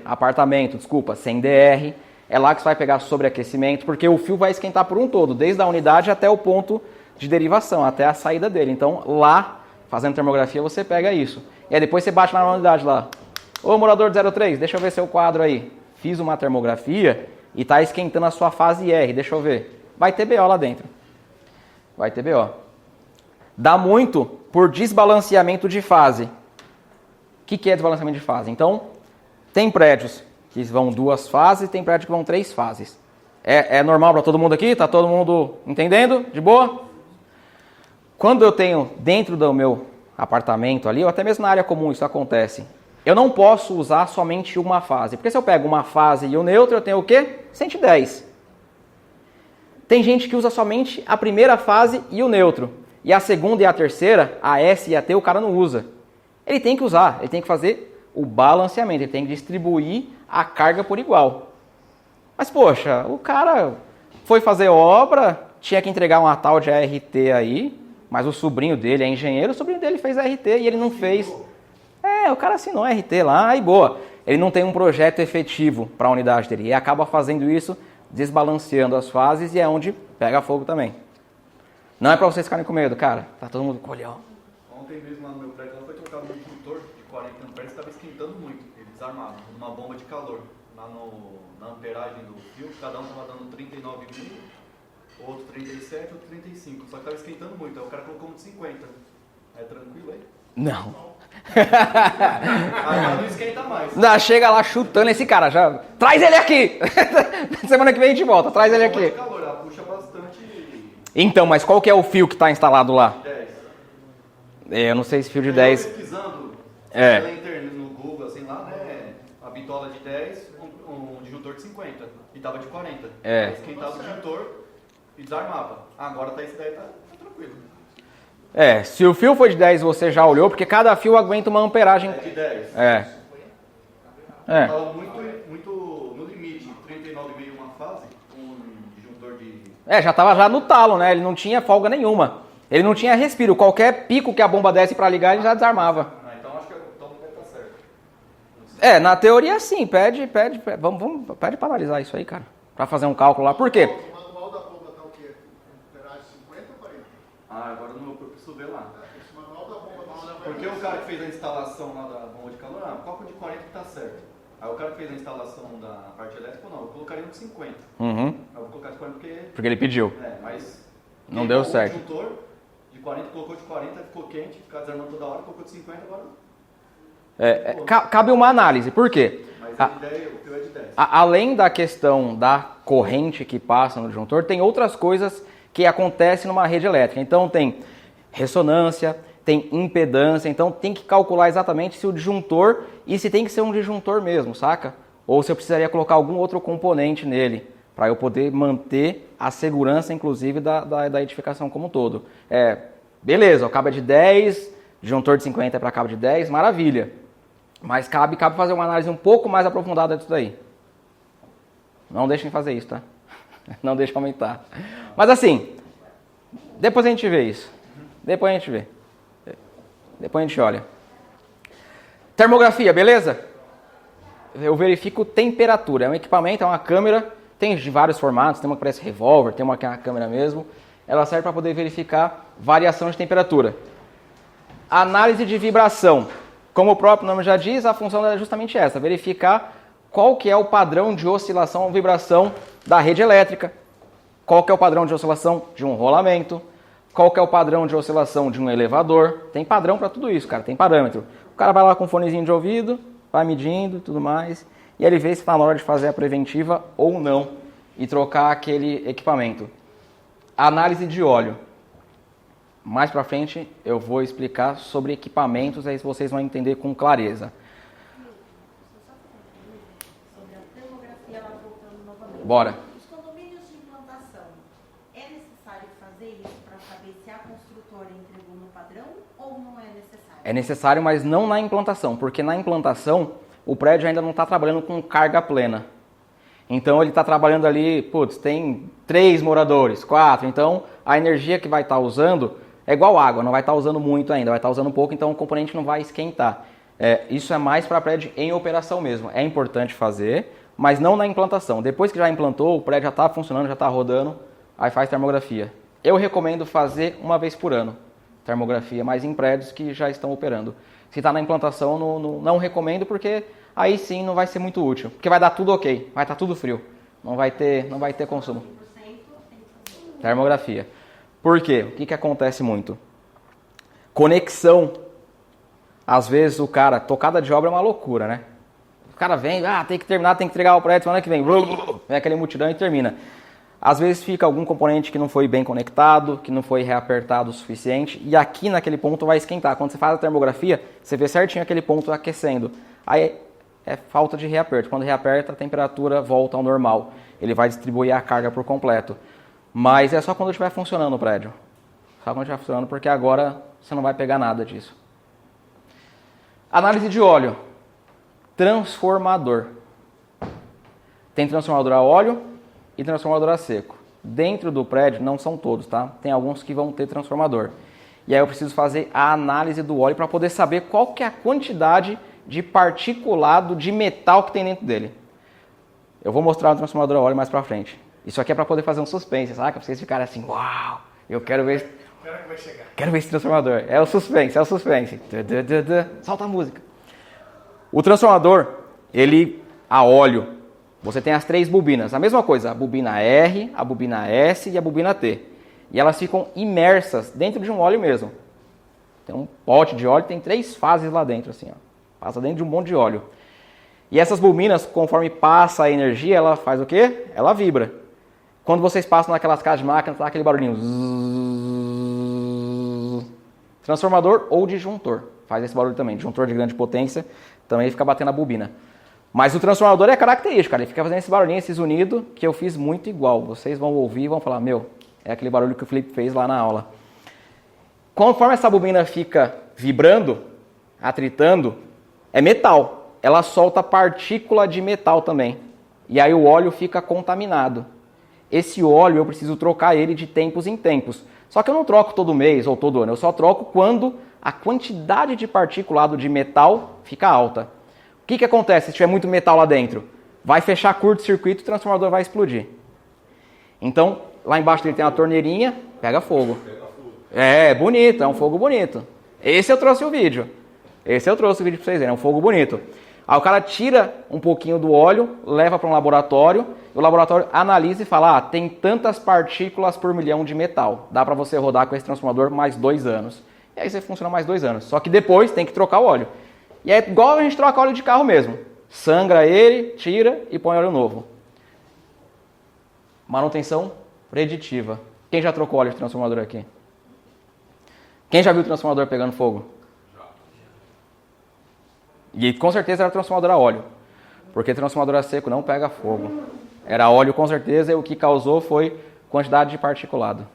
apartamento, sem DR. É lá que você vai pegar sobreaquecimento, porque o fio vai esquentar por um todo, desde a unidade até o ponto de derivação, até a saída dele. Então, lá, fazendo termografia, você pega isso. E aí depois você bate lá na unidade lá. Ô, morador de 03, deixa eu ver seu quadro aí. Fiz uma termografia e está esquentando a sua fase R, deixa eu ver. Vai ter BO lá dentro. Vai ter BO. Dá muito por desbalanceamento de fase. O que é desbalanceamento de fase? Então, tem prédios que vão 2 fases, tem prédios que vão 3 fases. É normal para todo mundo aqui? Tá todo mundo entendendo? De boa? Quando eu tenho dentro do meu apartamento ali, ou até mesmo na área comum isso acontece, eu não posso usar somente uma fase. Porque se eu pego uma fase e o neutro, eu tenho o quê? 110. Tem gente que usa somente a primeira fase e o neutro. E a segunda e a terceira, a S e a T, o cara não usa. Ele tem que usar, ele tem que fazer o balanceamento, ele tem que distribuir a carga por igual. Mas, poxa, o cara foi fazer obra, tinha que entregar uma tal de ART aí, mas o sobrinho dele é engenheiro, o sobrinho dele fez ART e ele não fez. O cara assinou a RT lá e boa. Ele não tem um projeto efetivo para a unidade dele e acaba fazendo isso, desbalanceando as fases e é onde pega fogo também. Não é para vocês ficarem com medo, cara. Tá todo mundo colhão. Ontem mesmo lá no meu prédio, ela foi trocado um indutor de 40 amperes, estava esquentando muito, ele desarmado, uma bomba de calor. na amperagem do fio, cada um estava dando 39 mil, outro 37, outro 35. Só que estava esquentando muito, aí o cara colocou um de 50. É tranquilo aí? Não. Aí não esquenta mais. Não, chega lá chutando esse cara, já. Traz ele aqui! Semana que vem a gente volta, traz ele aqui. Calor, ela puxa bastante. Então, mas qual que é o fio que está instalado lá? 10. Eu não sei se fio de 10. Pesquisando É. no Google, assim lá, né? A bitola de 10, um disjuntor de 50. E tava de 40. É. Aí esquentava o disjuntor e desarmava. Agora tá esse daí, tá tranquilo. É, se o fio for de 10 você já olhou, porque cada fio aguenta uma amperagem. É de 10. É. É. Tava muito no limite. 39,5 uma fase, um disjuntor de. É, já tava já no talo, né? Ele não tinha folga nenhuma. Ele não tinha respiro. Qualquer pico que a bomba desse pra ligar, ele já desarmava. Ah, então acho que então deve estar certo. É, na teoria sim. Pede pra analisar isso aí, cara. Pra fazer um cálculo lá. Por quê? O manual da bomba tá o quê? Amperagem 50 ou 40? Ah, agora eu preciso ver lá. Esse manual da bomba não Porque o cara que fez a instalação lá da bomba de calor, coloca de 40 que tá certo. Aí o cara que fez a instalação da parte elétrica, não, eu colocaria um de 50. Uhum. Aí eu vou colocar de 40 porque. Porque ele pediu. Mas. Não deu certo. O disjuntor de 40 colocou de 40, ficou quente, ficou desarmando toda hora, colocou de 50 agora. Cabe uma análise. Por quê? Mas o fio é de 10. Além da questão da corrente que passa no disjuntor, tem outras coisas que acontecem numa rede elétrica. Então tem ressonância, tem impedância, então tem que calcular exatamente se o disjuntor e se tem que ser um disjuntor mesmo, saca? Ou se eu precisaria colocar algum outro componente nele, para eu poder manter a segurança, inclusive, da edificação como um todo. Beleza, o cabo é de 10, disjuntor de 50 é para cabo de 10, maravilha. Mas cabe fazer uma análise um pouco mais aprofundada disso daí. Não deixem fazer isso, tá? Não deixem aumentar. Mas assim, depois a gente vê isso. Depois a gente vê. Depois a gente olha. Termografia, beleza? Eu verifico temperatura. É um equipamento, é uma câmera. Tem de vários formatos. Tem uma que parece revólver, tem uma que é uma câmera mesmo. Ela serve para poder verificar variação de temperatura. Análise de vibração. Como o próprio nome já diz, a função é justamente essa. Verificar qual que é o padrão de oscilação ou vibração da rede elétrica. Qual que é o padrão de oscilação de um rolamento. Qual que é o padrão de oscilação de um elevador. Tem padrão para tudo isso, cara. Tem parâmetro. O cara vai lá com um fonezinho de ouvido, vai medindo e tudo mais. E ele vê se está na hora de fazer a preventiva ou não. E trocar aquele equipamento. Análise de óleo. Mais para frente eu vou explicar sobre equipamentos, aí vocês vão entender com clareza. Sobre a termografia, ela voltando novamente. Bora. Os condomínios de implantação, é necessário fazer isso para saber se a construtora entregou no padrão ou não é necessário? É necessário, mas não na implantação, porque na implantação o prédio ainda não está trabalhando com carga plena. Então ele está trabalhando ali, tem 3 moradores, 4, então a energia que vai estar usando é igual água, não vai estar usando muito ainda, vai estar usando pouco, então o componente não vai esquentar. Isso é mais para prédio em operação mesmo. É importante fazer, mas não na implantação. Depois que já implantou, o prédio já está funcionando, já está rodando, aí faz termografia. Eu recomendo fazer uma vez por ano, termografia, mas em prédios que já estão operando. Se está na implantação, não recomendo, porque aí sim não vai ser muito útil. Porque vai dar tudo ok, vai estar tudo frio, não vai ter consumo. 100% tem que fazer. Termografia. Por quê? O que acontece muito? Conexão. Às vezes o cara, tocada de obra é uma loucura, né? O cara vem, tem que terminar, tem que entregar o prédio semana que vem. Vem aquele multidão e termina. Às vezes fica algum componente que não foi bem conectado, que não foi reapertado o suficiente, e aqui naquele ponto vai esquentar. Quando você faz a termografia, você vê certinho aquele ponto aquecendo. Aí é falta de reaperto. Quando reaperta, a temperatura volta ao normal. Ele vai distribuir a carga por completo. Mas é só quando estiver funcionando o prédio. Só quando estiver funcionando, porque agora você não vai pegar nada disso. Análise de óleo. Transformador. Tem transformador a óleo e transformador a seco. Dentro do prédio, não são todos, tá? Tem alguns que vão ter transformador. E aí eu preciso fazer a análise do óleo para poder saber qual que é a quantidade de particulado de metal que tem dentro dele. Eu vou mostrar o transformador a óleo mais para frente. Isso aqui é para poder fazer um suspense, sabe? Para vocês ficarem assim, uau, eu quero ver... Quero ver esse transformador. É o suspense, Solta a música. O transformador, ele a óleo, você tem as 3 bobinas. A mesma coisa, a bobina R, a bobina S e a bobina T. E elas ficam imersas dentro de um óleo mesmo. Tem um pote de óleo, tem 3 fases lá dentro, assim, ó. Passa dentro de um monte de óleo. E essas bobinas, conforme passa a energia, ela faz o quê? Ela vibra. Quando vocês passam naquelas casas de máquina, tá aquele barulhinho. Zzz. Transformador ou disjuntor. Faz esse barulho também. Disjuntor de grande potência também fica batendo a bobina. Mas o transformador é característico, cara. Ele fica fazendo esse barulhinho, esse zunido, que eu fiz muito igual. Vocês vão ouvir e vão falar, meu, é aquele barulho que o Felipe fez lá na aula. Conforme essa bobina fica vibrando, atritando, é metal. Ela solta partícula de metal também. E aí o óleo fica contaminado. Esse óleo eu preciso trocar ele de tempos em tempos. Só que eu não troco todo mês ou todo ano. Eu só troco quando a quantidade de particulado de metal fica alta. O que acontece se tiver muito metal lá dentro? Vai fechar curto-circuito e o transformador vai explodir. Então, lá embaixo dele tem uma torneirinha, pega fogo. É bonito, é um fogo bonito. Esse eu trouxe o vídeo. Esse eu trouxe o vídeo para vocês verem, é um fogo bonito. Aí o cara tira um pouquinho do óleo, leva para um laboratório, o laboratório analisa e fala, tem tantas partículas por milhão de metal. Dá para você rodar com esse transformador mais 2 anos. E aí você funciona mais 2 anos. Só que depois tem que trocar o óleo. E é igual a gente troca óleo de carro mesmo. Sangra ele, tira e põe óleo novo. Manutenção preditiva. Quem já trocou óleo de transformador aqui? Quem já viu o transformador pegando fogo? E com certeza era transformador a óleo. Porque transformador a seco não pega fogo. Era óleo com certeza e o que causou foi quantidade de particulado.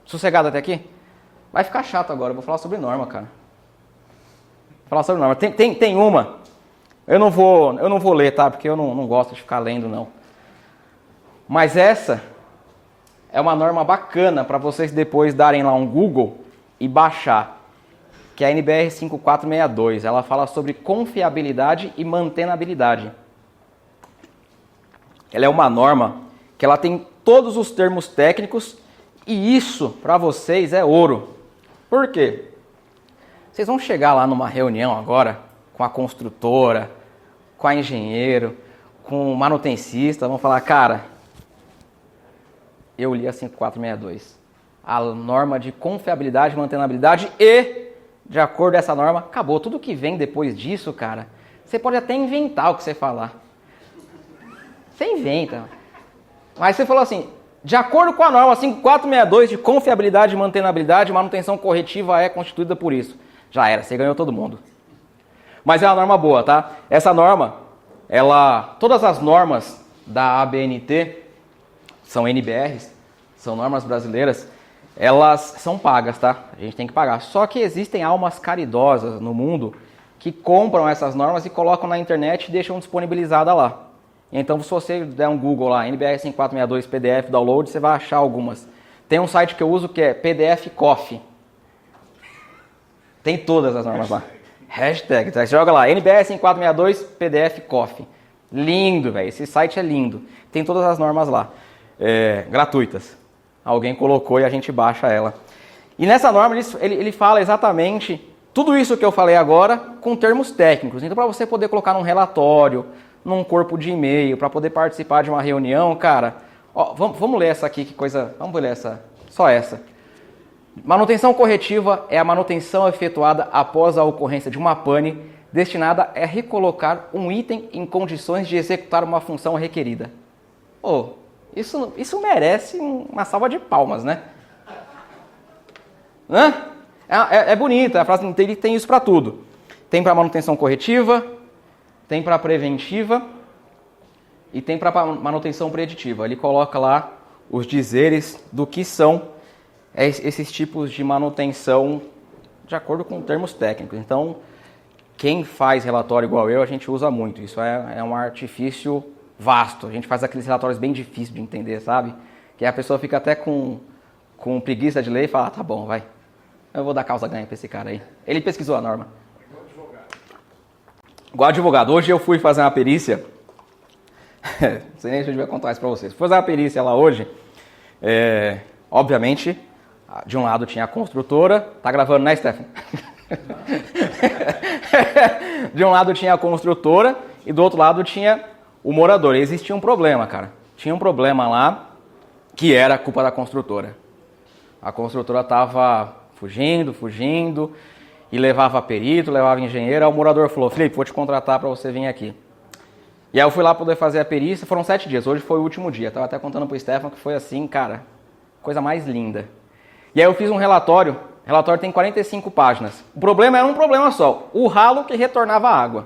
Sossegado até aqui? Vai ficar chato agora, eu vou falar sobre norma, cara. Vou falar sobre norma. Tem uma, eu não vou ler, tá? Porque eu não gosto de ficar lendo, não. Mas essa é uma norma bacana para vocês depois darem lá um Google e baixar. Que é a NBR 5462. Ela fala sobre confiabilidade e mantenabilidade. Ela é uma norma que ela tem todos os termos técnicos e isso, para vocês, é ouro. Por quê? Vocês vão chegar lá numa reunião agora com a construtora, com a engenheiro, com o manutencista, vão falar, cara, eu li a 5462. A norma de confiabilidade, mantenabilidade e, de acordo com essa norma, acabou. Tudo que vem depois disso, cara, você pode até inventar o que você falar. Você inventa. Mas você falou assim, de acordo com a norma 5462 de confiabilidade e mantenabilidade, manutenção corretiva é constituída por isso. Já era, você ganhou todo mundo. Mas é uma norma boa, tá? Essa norma, todas as normas da ABNT, são NBRs, são normas brasileiras, elas são pagas, tá? A gente tem que pagar. Só que existem almas caridosas no mundo que compram essas normas e colocam na internet e deixam disponibilizada lá. Então, se você der um Google lá, NBR 5462 PDF download, você vai achar algumas. Tem um site que eu uso que é PDF Coffee. Tem todas as normas lá. Hashtag. Você joga lá, NBR 5462 PDF Coffee. Lindo, velho. Esse site é lindo. Tem todas as normas lá. Gratuitas. Alguém colocou e a gente baixa ela. E nessa norma ele fala exatamente tudo isso que eu falei agora com termos técnicos. Então, para você poder colocar num relatório, num corpo de e-mail, para poder participar de uma reunião, cara, ó, vamos ler essa aqui, que coisa, vamos ler essa, só essa. Manutenção corretiva é a manutenção efetuada após a ocorrência de uma pane destinada a recolocar um item em condições de executar uma função requerida. Isso merece uma salva de palmas, né? É bonita, a frase tem isso para tudo. Tem para manutenção corretiva, tem para preventiva e tem para manutenção preditiva. Ele coloca lá os dizeres do que são esses tipos de manutenção de acordo com termos técnicos. Então, quem faz relatório igual eu, a gente usa muito. Isso é um artifício vasto. A gente faz aqueles relatórios bem difíceis de entender, sabe? Que a pessoa fica até com preguiça de ler e fala, tá bom, vai. Eu vou dar causa ganha para esse cara aí. Ele pesquisou a norma. Igual advogado. Hoje eu fui fazer uma perícia. Não sei nem se eu devia contar isso para vocês. Fui fazer uma perícia lá hoje. Obviamente, de um lado tinha a construtora. Tá gravando, né, Stefan? De um lado tinha a construtora e do outro lado tinha o morador. E existia um problema, cara. Tinha um problema lá que era culpa da construtora. A construtora estava fugindo e levava perito, levava engenheiro. Aí o morador falou, Felipe, vou te contratar para você vir aqui. E aí eu fui lá poder fazer a perícia, foram 7 dias, hoje foi o último dia. Estava até contando pro Stefan que foi assim, cara, coisa mais linda. E aí eu fiz um relatório, o relatório tem 45 páginas. O problema era um problema só, o ralo que retornava água.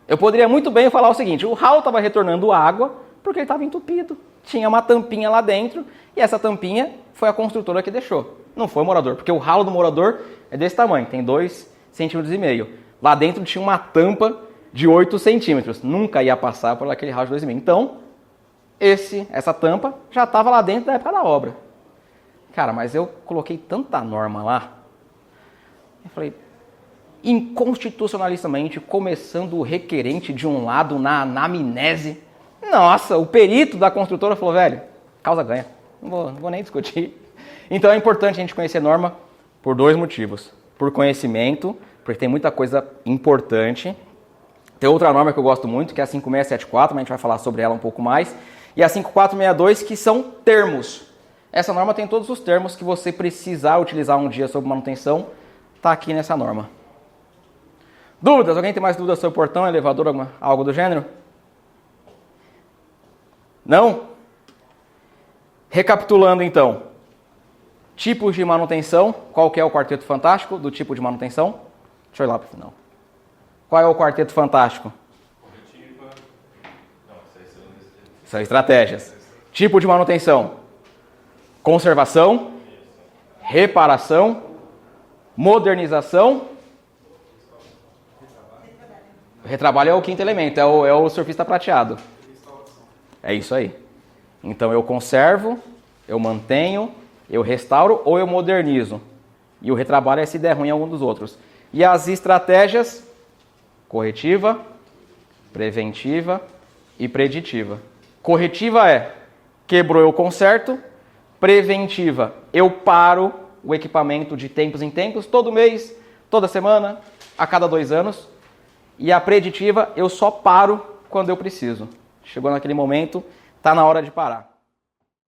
Eu poderia muito bem falar o seguinte, o ralo estava retornando água porque ele estava entupido. Tinha uma tampinha lá dentro e essa tampinha foi a construtora que deixou. Não foi o morador, porque o ralo do morador é desse tamanho, tem 2,5 centímetros. Lá dentro tinha uma tampa de 8 centímetros. Nunca ia passar por aquele ralo de 2,5. Então, essa tampa já estava lá dentro da época da obra. Cara, mas eu coloquei tanta norma lá. Eu falei, inconstitucionalistamente, começando o requerente de um lado na anamnese. Nossa, o perito da construtora falou, velho, causa ganha. Não vou nem discutir. Então é importante a gente conhecer norma por 2 motivos. Por conhecimento, porque tem muita coisa importante. Tem outra norma que eu gosto muito, que é a 5674, mas a gente vai falar sobre ela um pouco mais. E a 5462, que são termos. Essa norma tem todos os termos que você precisar utilizar um dia sobre manutenção, está aqui nessa norma. Dúvidas? Alguém tem mais dúvidas sobre portão, elevador, algo do gênero? Não? Recapitulando então. Tipos de manutenção. Qual que é o quarteto fantástico do tipo de manutenção? Deixa eu ir lá para o final. Qual é o quarteto fantástico? Corretiva. Não, essas são estratégias. Tipo de manutenção. Conservação. Reparação. Modernização. Retrabalho é o 5º elemento, é o surfista prateado. É isso aí. Então eu conservo, eu mantenho, eu restauro ou eu modernizo. E o retrabalho é se der ruim em algum dos outros. E as estratégias, corretiva, preventiva e preditiva. Corretiva é, quebrou eu conserto. Preventiva, eu paro o equipamento de tempos em tempos, todo mês, toda semana, a cada 2 anos. E a preditiva, eu só paro quando eu preciso. Chegou naquele momento, está na hora de parar.